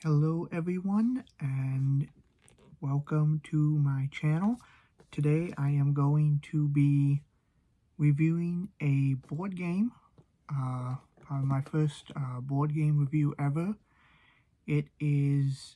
Hello everyone and welcome to my channel. Today I am going to be reviewing a board game, probably my first board game review ever. It is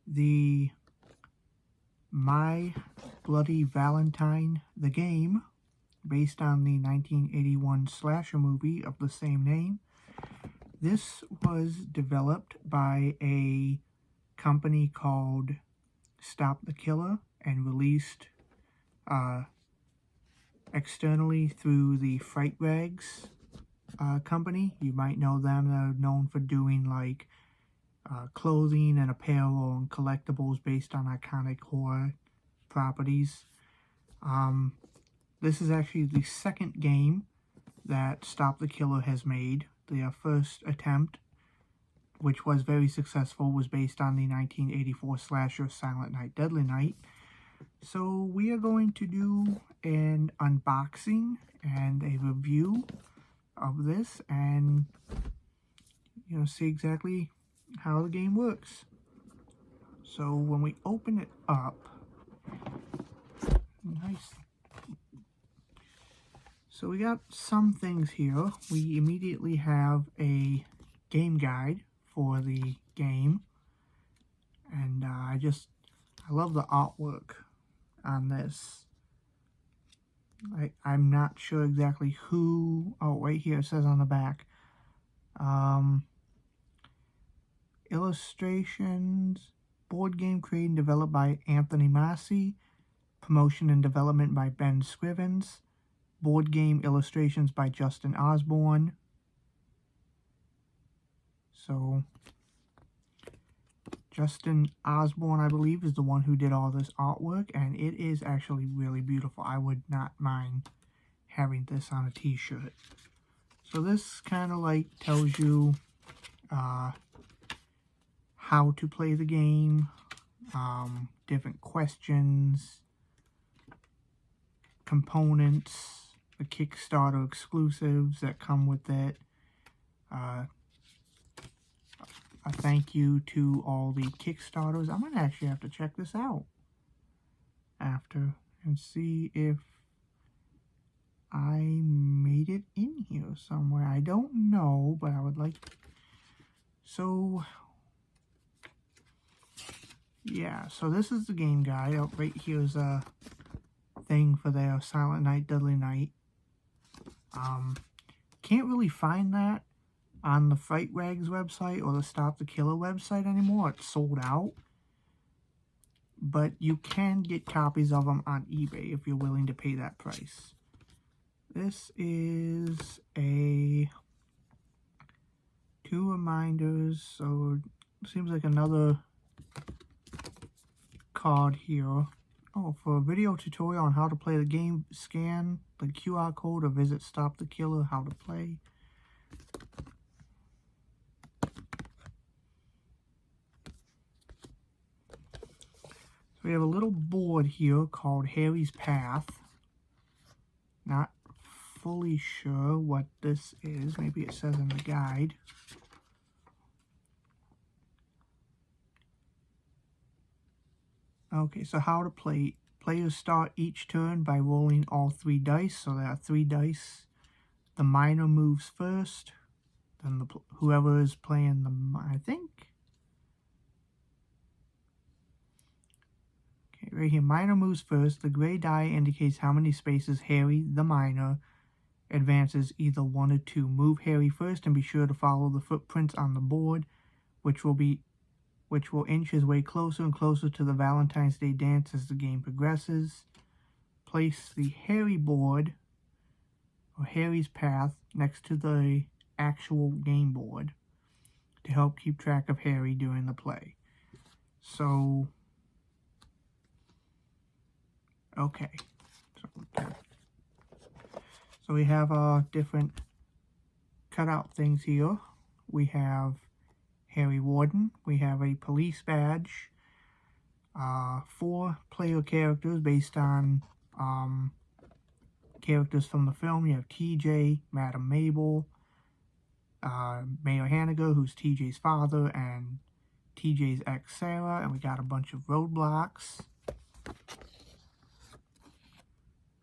the My Bloody Valentine, the game, based on the 1981 slasher movie of the same name. This was developed by a company called Stop the Killer and released externally through the FrightRags company. You might know them. They're known for doing like clothing and apparel and collectibles based on iconic horror properties. This is actually the second game that Stop the Killer has made. Their first attempt, which was very successful, was based on the 1984 slasher Silent Night, Deadly Night. So we are going to do an unboxing and a review of this and see exactly how the game works. So when we open it up, nice. So we got some things here. We immediately have a game guide for the game, and I love the artwork on this. I'm not sure exactly who. Oh, right here it says on the back. Illustrations, board game created and developed by Anthony Massey, promotion and development by Ben Scrivens, board game illustrations by Justin Osborne. So Justin Osborne, I believe, is the one who did all this artwork, and it is actually really beautiful. I would not mind having this on a t-shirt. So this kind of like tells you how to play the game, different questions, components, the Kickstarter exclusives that come with it. A thank you to all the Kickstarters. I'm gonna actually have to check this out after and see if I made it in here somewhere. I don't know, but I would like to. So yeah, so this is the game guide. Oh, right here's a thing for their Silent Night, Deadly Night. Can't really find that on the FrightRags website or the Stop the Killer website anymore. It's sold out. But you can get copies of them on eBay if you're willing to pay that price. This is a 2 reminders, so it seems like another card here. Oh, for a video tutorial on how to play the game, scan the QR code or visit Stop the Killer, how to play. So we have a little board here called Harry's Path. Not fully sure what this is. Maybe it says in the guide. Okay, so how to play. Players start each turn by rolling all 3 dice. So there are 3 dice. The minor moves first. Then whoever is playing I think. Okay, right here, minor moves first. The gray die indicates how many spaces Harry, the minor, advances either 1 or 2. Move Harry first and be sure to follow the footprints on the board, which will inch his way closer and closer to the Valentine's Day dance as the game progresses. Place the Harry board, or Harry's Path, next to the actual game board to help keep track of Harry during the play. So, okay. So we have different cutout things here. We have Harry Warden. We have a police badge. 4 player characters based on characters from the film. You have TJ, Madam Mabel, Mayor Hanniger, who's TJ's father, and TJ's ex Sarah, and we got a bunch of roadblocks.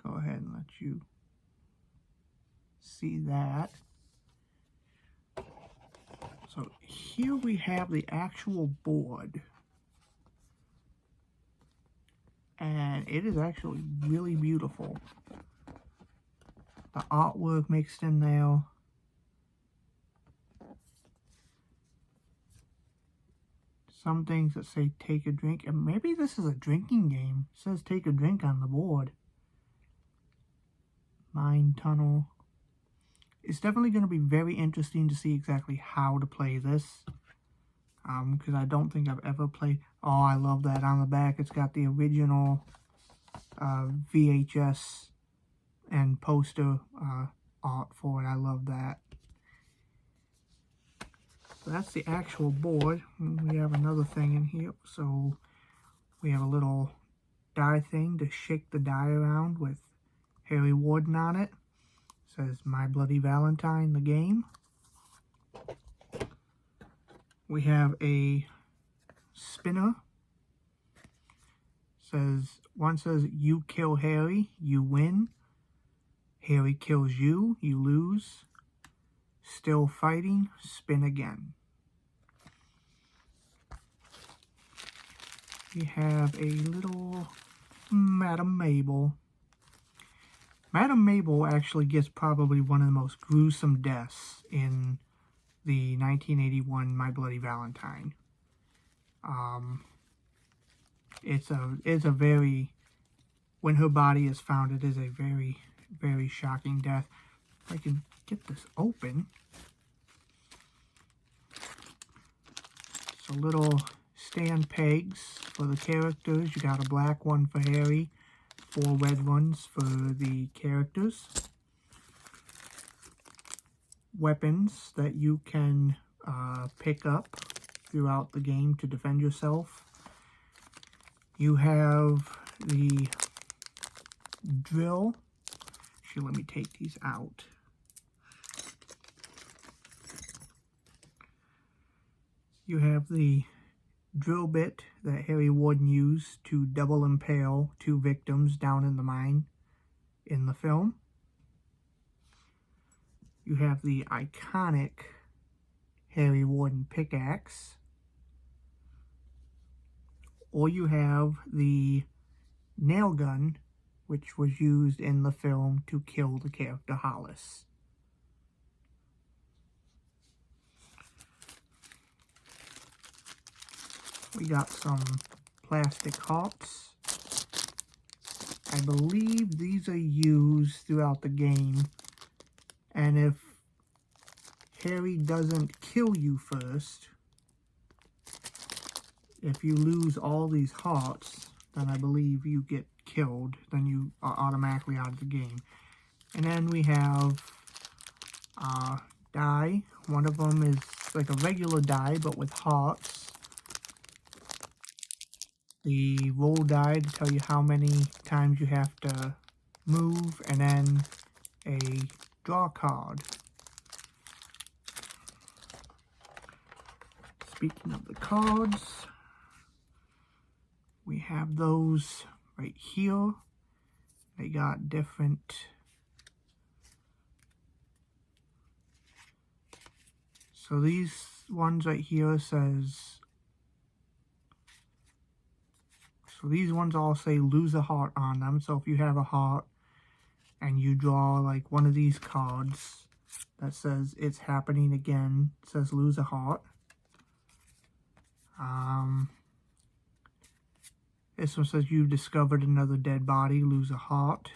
Go ahead and let you see that. So here we have the actual board. And it is actually really beautiful. The artwork mixed in there. Some things that say take a drink. And maybe this is a drinking game. It says take a drink on the board. Mine Tunnel. It's definitely going to be very interesting to see exactly how to play this. Because I don't think I've ever played... Oh, I love that. On the back, it's got the original VHS and poster art for it. I love that. So that's the actual board. We have another thing in here. So we have a little die thing to shake the die around with Harry Warden on it. It says My Bloody Valentine, the game. We have a spinner. One says you kill Harry, you win. Harry kills you, you lose. Still fighting, spin again. We have a little Madam Mabel. Madam Mabel actually gets probably one of the most gruesome deaths in the 1981 My Bloody Valentine. It's a very, when her body is found, it is a very, very shocking death. If I can get this open. So little stand pegs for the characters. You got a black one for Harry, 4 red ones for the characters. Weapons that you can pick up throughout the game to defend yourself. You have the drill. Actually, let me take these out. You have the drill bit that Harry Warden used to double impale 2 victims down in the mine in the film. You have the iconic Harry Warden pickaxe. Or you have the nail gun, which was used in the film to kill the character Hollis. We got some plastic hearts. I believe these are used throughout the game. And if Harry doesn't kill you first, if you lose all these hearts, then I believe you get killed. Then you are automatically out of the game. And then we have die. One of them is like a regular die, but with hearts. The roll die to tell you how many times you have to move, and then a draw card. Speaking of the cards, we have those right here. They got different so these ones right here says, so these ones all say lose a heart on them. So if you have a heart and you draw like one of these cards that says it's happening again, it says lose a heart. This one says you discovered another dead body, lose a heart.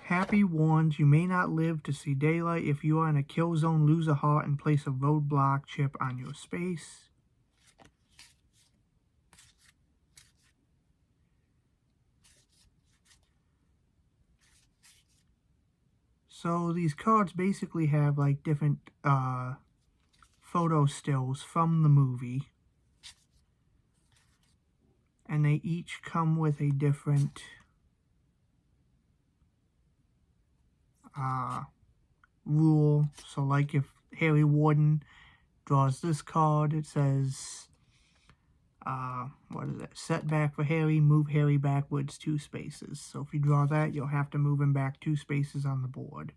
Happy warns you may not live to see daylight. If you are in a kill zone, lose a heart and place a roadblock chip on your space. So these cards basically have like different photo stills from the movie. And they each come with a different rule. So like if Harry Warden draws this card. It says, what is it? Set back for Harry, move Harry backwards 2 spaces. So if you draw that, you'll have to move him back 2 spaces on the board.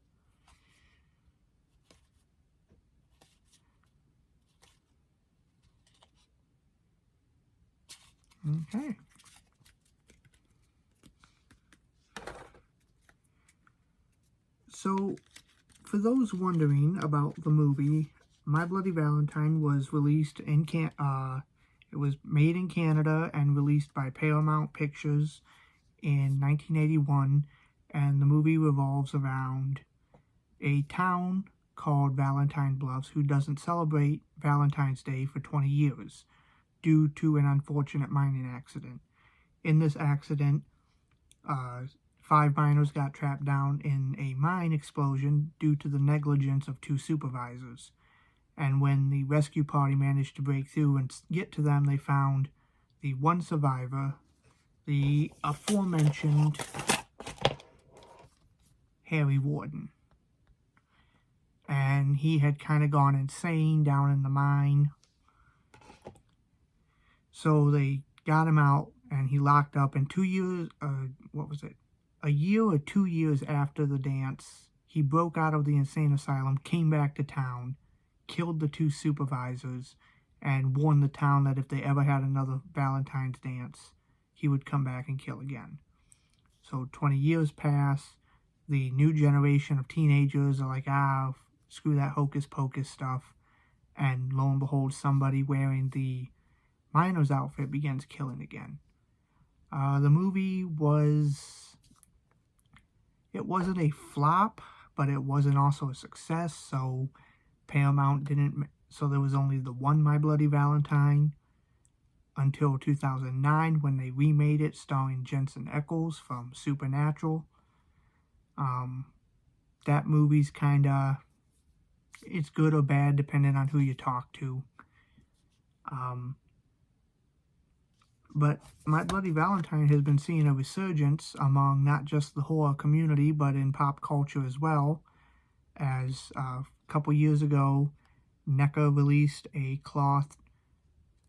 Okay. So, for those wondering about the movie, My Bloody Valentine was released in it was made in Canada and released by Paramount Pictures in 1981, and the movie revolves around a town called Valentine Bluffs who doesn't celebrate Valentine's Day for 20 years due to an unfortunate mining accident. In this accident, 5 miners got trapped down in a mine explosion due to the negligence of 2 supervisors. And when the rescue party managed to break through and get to them, they found the one survivor, the aforementioned Harry Warden. And he had kind of gone insane down in the mine. So they got him out, and he locked up. And 2 years, a year or 2 years after the dance, he broke out of the insane asylum, came back to town, killed the 2 supervisors, and warned the town that if they ever had another Valentine's dance, he would come back and kill again. So 20 years pass. The new generation of teenagers are like, screw that hocus pocus stuff. And lo and behold, somebody wearing the miner's outfit begins killing again. The movie it wasn't a flop, but it wasn't also a success, so Paramount so there was only the one My Bloody Valentine until 2009 when they remade it, starring Jensen Ackles from Supernatural. That movie's it's good or bad depending on who you talk to. But My Bloody Valentine has been seeing a resurgence among not just the horror community, but in pop culture as well, as a couple years ago, NECA released a cloth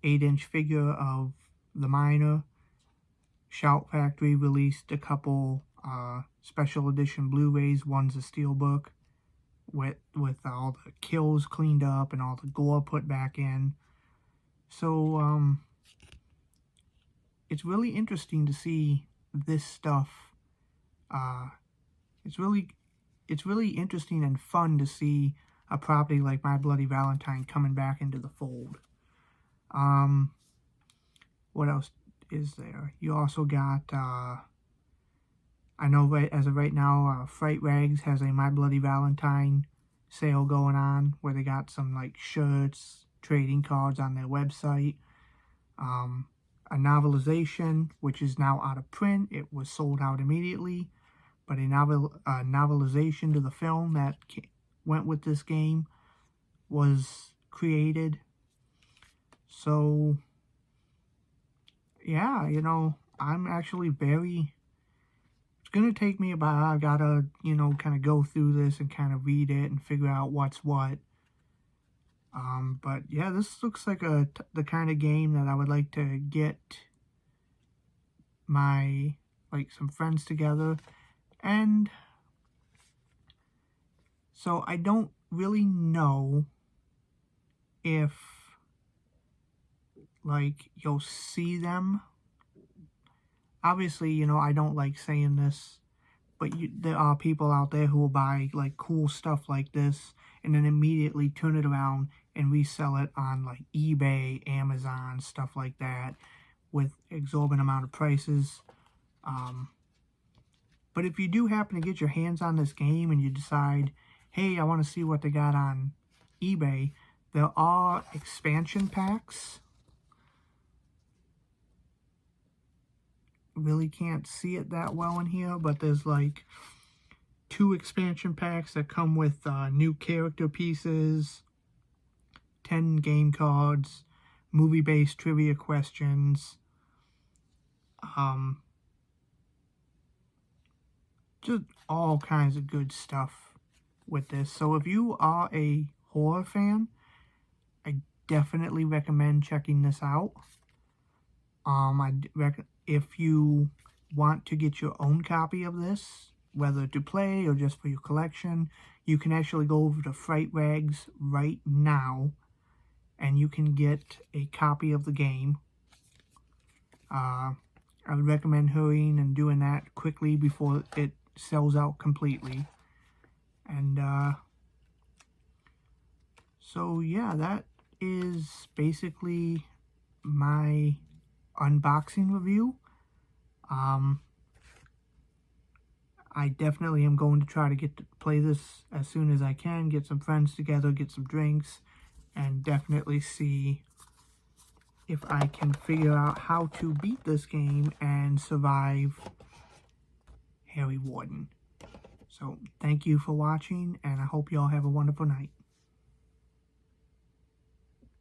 8-inch figure of the miner. Shout Factory released a couple special edition Blu-rays. One's a steelbook with all the kills cleaned up and all the gore put back in. So, it's really interesting to see this stuff. It's really interesting and fun to see a property like My Bloody Valentine coming back into the fold. What else is there? You also got, I know as of right now, FrightRags has a My Bloody Valentine sale going on where they got some like shirts, trading cards on their website. A novelization, which is now out of print. It was sold out immediately, but a novelization to the film that went with this game was created. So, yeah, I'm actually it's going to take me about, I gotta, kind of go through this and kind of read it and figure out what's what. But yeah, this looks like the kind of game that I would like to get some friends together. And so I don't really know if, you'll see them. Obviously, I don't like saying this, but there are people out there who will buy, cool stuff like this and then immediately turn it around and resell it on, eBay, Amazon, stuff like that, with exorbitant amount of prices. But if you do happen to get your hands on this game and you decide, hey, I want to see what they got on eBay, there are expansion packs. Really can't see it that well in here, but there's 2 expansion packs that come with new character pieces, 10 game cards, movie-based trivia questions, just all kinds of good stuff with this. So if you are a horror fan, I definitely recommend checking this out. If you want to get your own copy of this, whether to play or just for your collection, you can actually go over to FrightRags right now and you can get a copy of the game. I would recommend hurrying and doing that quickly before it sells out completely. And so yeah, that is basically my unboxing review. I definitely am going to try to get to play this as soon as I can, get some friends together, get some drinks, and definitely see if I can figure out how to beat this game and survive Harry Warden. So thank you for watching, and I hope you all have a wonderful night.